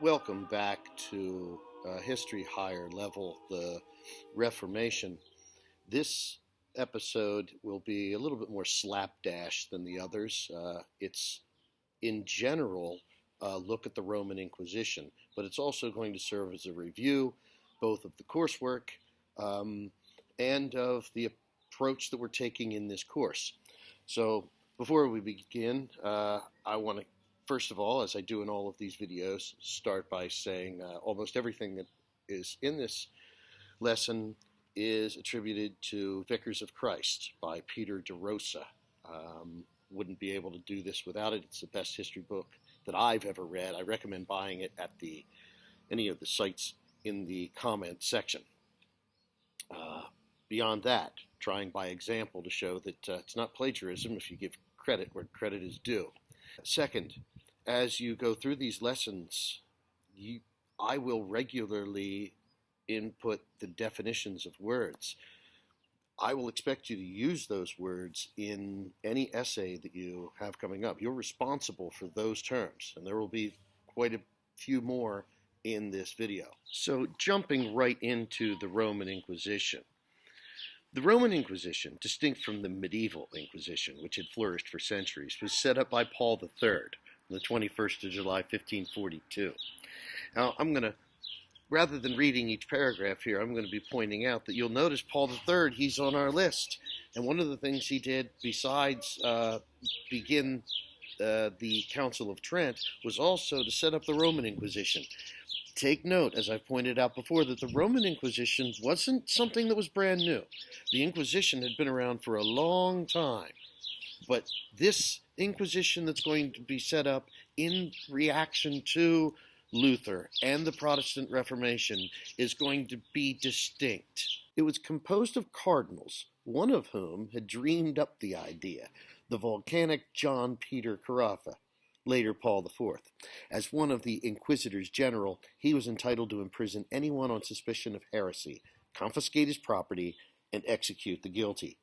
Welcome back to History Higher Level, the Reformation. This episode will be a little bit more slapdash than the others. It's, in general, a look at the Roman Inquisition, but it's also going to serve as a review both of the coursework and of the approach that we're taking in this course. So before we begin, I want to first of all, as I do in all of these videos, start by saying almost everything that is in this lesson is attributed to Vicars of Christ by Peter de Rosa. Wouldn't be able to do this without it. It's the best history book that I've ever read. I recommend buying it at any of the sites in the comment section. Beyond that, trying by example to show that it's not plagiarism if you give credit where credit is due. Second, as you go through these lessons, I will regularly input the definitions of words. I will expect you to use those words in any essay that you have coming up. You're responsible for those terms, and there will be quite a few more in this video. So jumping right into the Roman Inquisition. The Roman Inquisition, distinct from the medieval Inquisition, which had flourished for centuries, was set up by Paul III on the 21st of July, 1542. Now, rather than reading each paragraph here, I'm going to be pointing out that you'll notice Paul III, he's on our list. And one of the things he did besides begin the Council of Trent was also to set up the Roman Inquisition. Take note, as I've pointed out before, that the Roman Inquisition wasn't something that was brand new. The Inquisition had been around for a long time. But this Inquisition that's going to be set up in reaction to Luther and the Protestant Reformation is going to be distinct. It was composed of cardinals, one of whom had dreamed up the idea, the volcanic John Peter Carafa, later Paul IV. As one of the Inquisitors General, he was entitled to imprison anyone on suspicion of heresy, confiscate his property, and execute the guilty.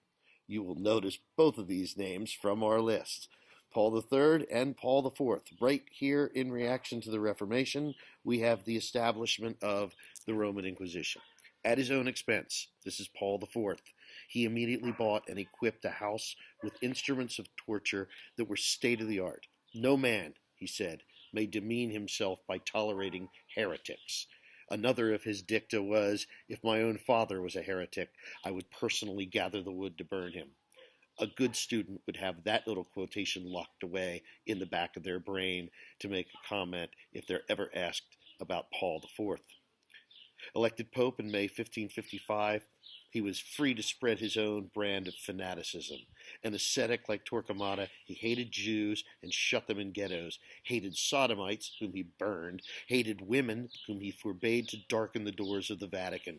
You will notice both of these names from our list, Paul III and Paul IV. Right here in reaction to the Reformation, we have the establishment of the Roman Inquisition. At his own expense, this is Paul IV. He immediately bought and equipped a house with instruments of torture that were state-of-the-art. No man, he said, may demean himself by tolerating heretics. Another of his dicta was, if my own father was a heretic, I would personally gather the wood to burn him. A good student would have that little quotation locked away in the back of their brain to make a comment if they're ever asked about Paul IV. Elected Pope in May 1555, he was free to spread his own brand of fanaticism. An ascetic like Torquemada, he hated Jews and shut them in ghettos, hated sodomites, whom he burned, hated women, whom he forbade to darken the doors of the Vatican.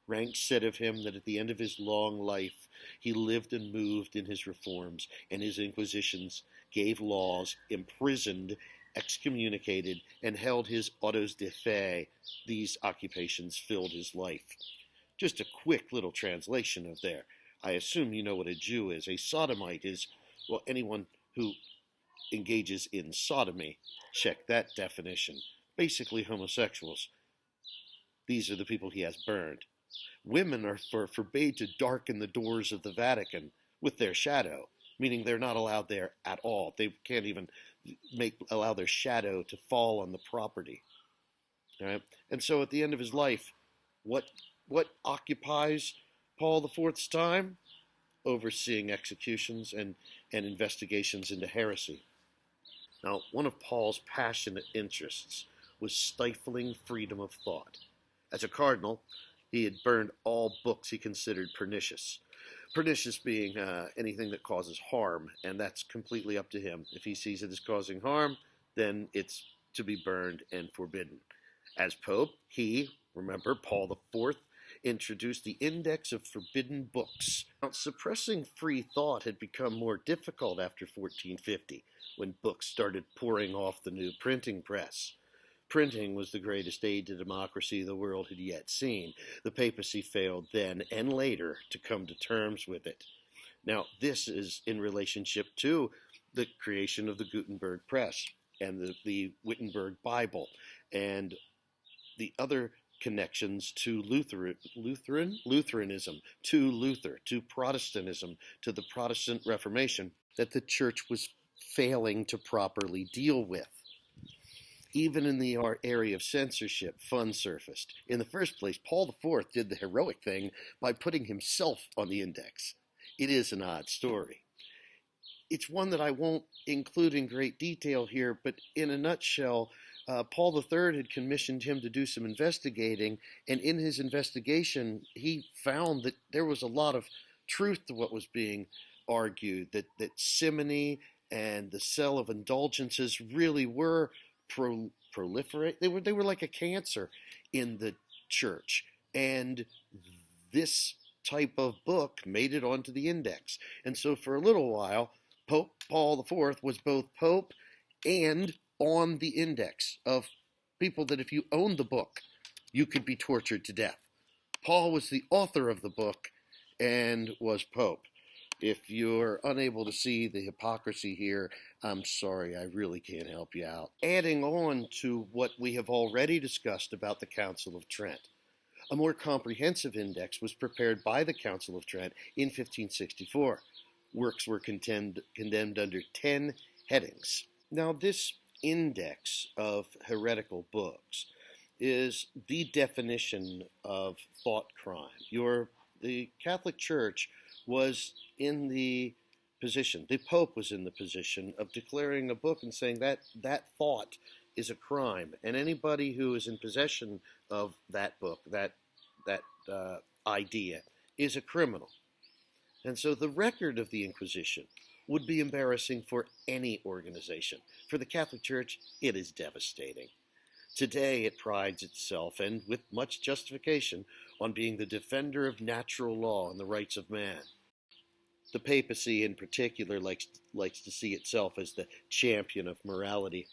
Rank said of him that at the end of his long life, he lived and moved in his reforms, and his inquisitions, gave laws, imprisoned, excommunicated, and held his autos de fe. These occupations filled his life. Just a quick little translation of there. I assume you know what a Jew is. A sodomite is, well, anyone who engages in sodomy. Check that definition. Basically homosexuals. These are the people he has burned. Women are forbade to darken the doors of the Vatican with their shadow, meaning they're not allowed there at all. They can't even allow their shadow to fall on the property. All right? And so at the end of his life, what occupies Paul IV's time? Overseeing executions and investigations into heresy. Now, one of Paul's passionate interests was stifling freedom of thought. As a cardinal, he had burned all books he considered pernicious. Pernicious being anything that causes harm, and that's completely up to him. If he sees it as causing harm, then it's to be burned and forbidden. As Pope, he, remember, Paul IV, introduced the Index of Forbidden Books. Now, suppressing free thought had become more difficult after 1450, when books started pouring off the new printing press. Printing was the greatest aid to democracy the world had yet seen. The papacy failed then and later to come to terms with it. Now, this is in relationship to the creation of the Gutenberg Press and the Wittenberg Bible. and the other connections to Lutheranism, to Luther, to Protestantism, to the Protestant Reformation, that the church was failing to properly deal with. Even in the area of censorship, fun surfaced. In the first place, Paul IV did the heroic thing by putting himself on the index. It is an odd story. It's one that I won't include in great detail here, but in a nutshell, Paul III had commissioned him to do some investigating, and in his investigation, he found that there was a lot of truth to what was being argued, that simony and the cell of indulgences really were proliferate. They were like a cancer in the church, and this type of book made it onto the index. And so for a little while, Pope Paul IV was both Pope and on the index of people that if you owned the book, you could be tortured to death. Paul was the author of the book and was Pope. If you're unable to see the hypocrisy here, I'm sorry, I really can't help you out. Adding on to what we have already discussed about the Council of Trent, a more comprehensive index was prepared by the Council of Trent in 1564. Works were condemned under 10 headings. Now, this index of heretical books is the definition of thought crime. The Catholic Church was in the position, the Pope was in the position of declaring a book and saying that thought is a crime, and anybody who is in possession of that book, that idea, is a criminal. And so the record of the Inquisition would be embarrassing for any organization. For the Catholic Church, it is devastating. Today, it prides itself, and with much justification, on being the defender of natural law and the rights of man. The papacy, in particular, likes to see itself as the champion of morality.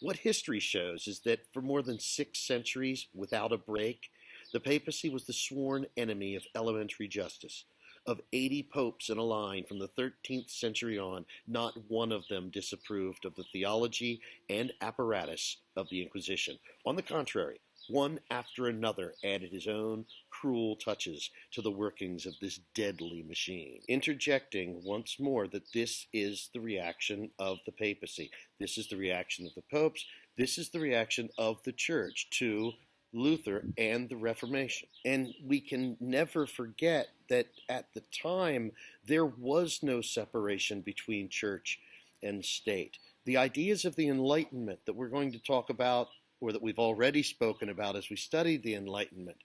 What history shows is that for more than 6 centuries, without a break, the papacy was the sworn enemy of elementary justice. Of 80 popes in a line from the 13th century on, not one of them disapproved of the theology and apparatus of the Inquisition. On the contrary, one after another added his own cruel touches to the workings of this deadly machine, interjecting once more that this is the reaction of the papacy, this is the reaction of the popes, this is the reaction of the church to Luther and the Reformation. And we can never forget that at the time there was no separation between church and state. The ideas of the Enlightenment that we're going to talk about, or that we've already spoken about as we studied the Enlightenment,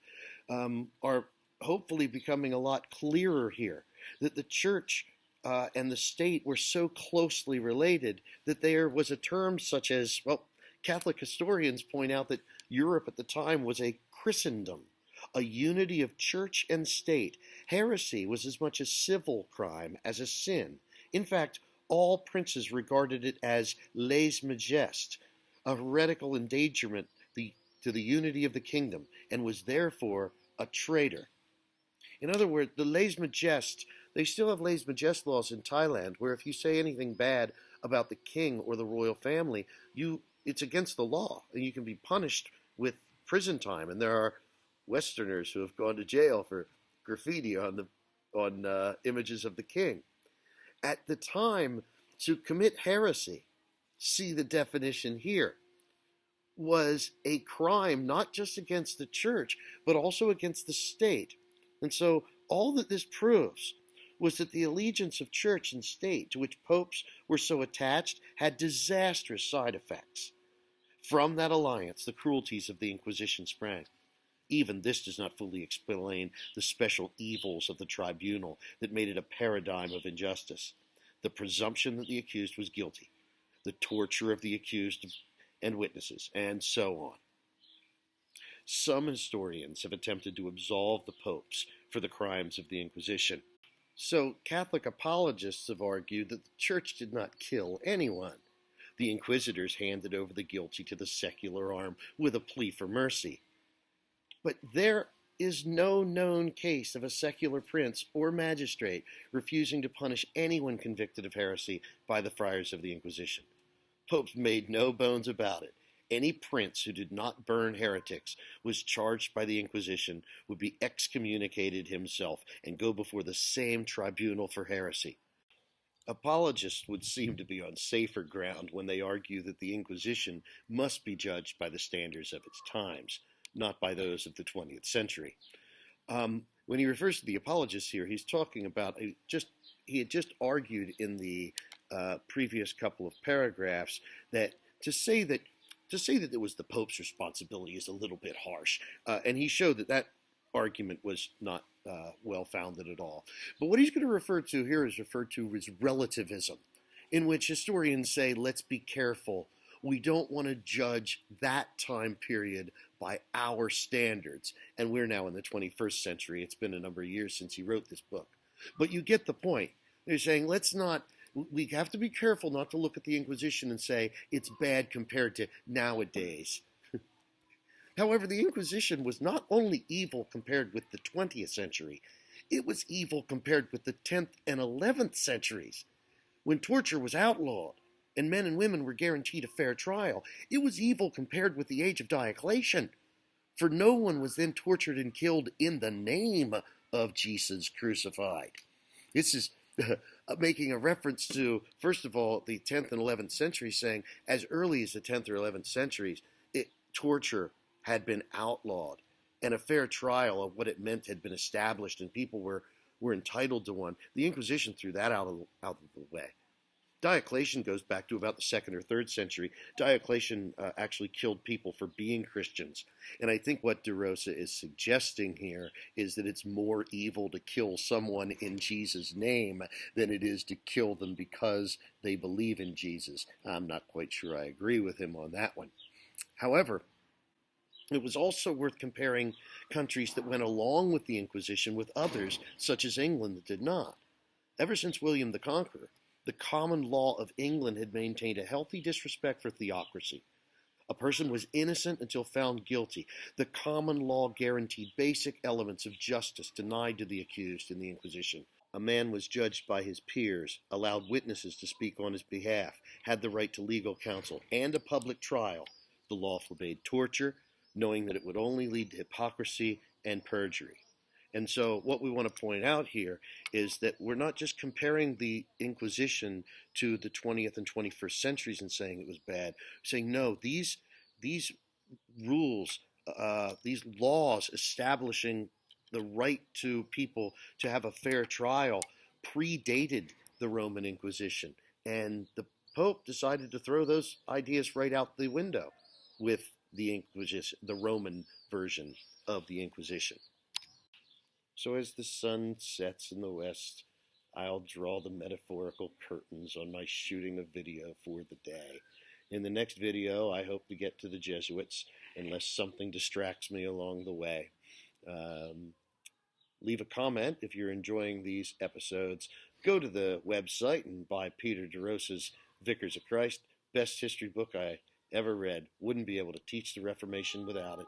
are hopefully becoming a lot clearer here. That the church and the state were so closely related that there was a term such as, well, Catholic historians point out that Europe at the time was a Christendom, a unity of church and state. Heresy was as much a civil crime as a sin. In fact, all princes regarded it as lèse majesté, a heretical endangerment to the unity of the kingdom, and was therefore a traitor. In other words, the lèse majesté, they still have lèse majesté laws in Thailand, where if you say anything bad about the king or the royal family, it's against the law, and you can be punished with prison time. And there are Westerners who have gone to jail for graffiti on images of the king. At the time, to commit heresy, see the definition here, was a crime not just against the church, but also against the state. And so all that this proves was that the allegiance of church and state, to which popes were so attached, had disastrous side effects. From that alliance, the cruelties of the Inquisition sprang. Even this does not fully explain the special evils of the tribunal that made it a paradigm of injustice. The presumption that the accused was guilty, the torture of the accused and witnesses, and so on. Some historians have attempted to absolve the popes for the crimes of the Inquisition. So Catholic apologists have argued that the Church did not kill anyone. The inquisitors handed over the guilty to the secular arm with a plea for mercy. But there is no known case of a secular prince or magistrate refusing to punish anyone convicted of heresy by the friars of the Inquisition. Popes made no bones about it. Any prince who did not burn heretics was charged by the Inquisition, would be excommunicated himself, and go before the same tribunal for heresy. Apologists would seem to be on safer ground when they argue that the Inquisition must be judged by the standards of its times, not by those of the 20th century. When he refers to the apologists here, he's talking about he had just argued in the previous couple of paragraphs that to say that it was the Pope's responsibility is a little bit harsh, and he showed that argument was not well-founded at all. But what he's going to refer to here is referred to as relativism, in which historians say, let's be careful. We don't want to judge that time period by our standards. And we're now in the 21st century. It's been a number of years since he wrote this book. But you get the point. They're saying, we have to be careful not to look at the Inquisition and say it's bad compared to nowadays. However, the Inquisition was not only evil compared with the 20th century, it was evil compared with the 10th and 11th centuries, when torture was outlawed and men and women were guaranteed a fair trial. It was evil compared with the age of Diocletian, for no one was then tortured and killed in the name of Jesus crucified. This is making a reference to, first of all, the 10th and 11th centuries, saying as early as the 10th or 11th centuries, torture had been outlawed, and a fair trial of what it meant had been established, and people were entitled to one. The Inquisition threw that out of the way. Diocletian goes back to about the 2nd or 3rd century. Diocletian actually killed people for being Christians. And I think what De Rosa is suggesting here is that it's more evil to kill someone in Jesus' name than it is to kill them because they believe in Jesus. I'm not quite sure I agree with him on that one. However, it was also worth comparing countries that went along with the Inquisition with others, such as England, that did not. Ever since William the Conqueror, the common law of England had maintained a healthy disrespect for theocracy. A person was innocent until found guilty. The common law guaranteed basic elements of justice denied to the accused in the Inquisition. A man was judged by his peers, allowed witnesses to speak on his behalf, had the right to legal counsel, and a public trial. The law forbade torture, knowing that it would only lead to hypocrisy and perjury. And so what we want to point out here is that we're not just comparing the Inquisition to the 20th and 21st centuries and saying it was bad. We're saying, no, these rules, these laws establishing the right to people to have a fair trial predated the Roman Inquisition. And the Pope decided to throw those ideas right out the window with the Inquisition, the Roman version of the Inquisition. So as the sun sets in the west, I'll draw the metaphorical curtains on my shooting of video for the day. In the next video, I hope to get to the Jesuits, unless something distracts me along the way. Leave a comment if you're enjoying these episodes. Go to the website and buy Peter De Rosa's Vicars of Christ, best history book I ever read. Wouldn't be able to teach the Reformation without it.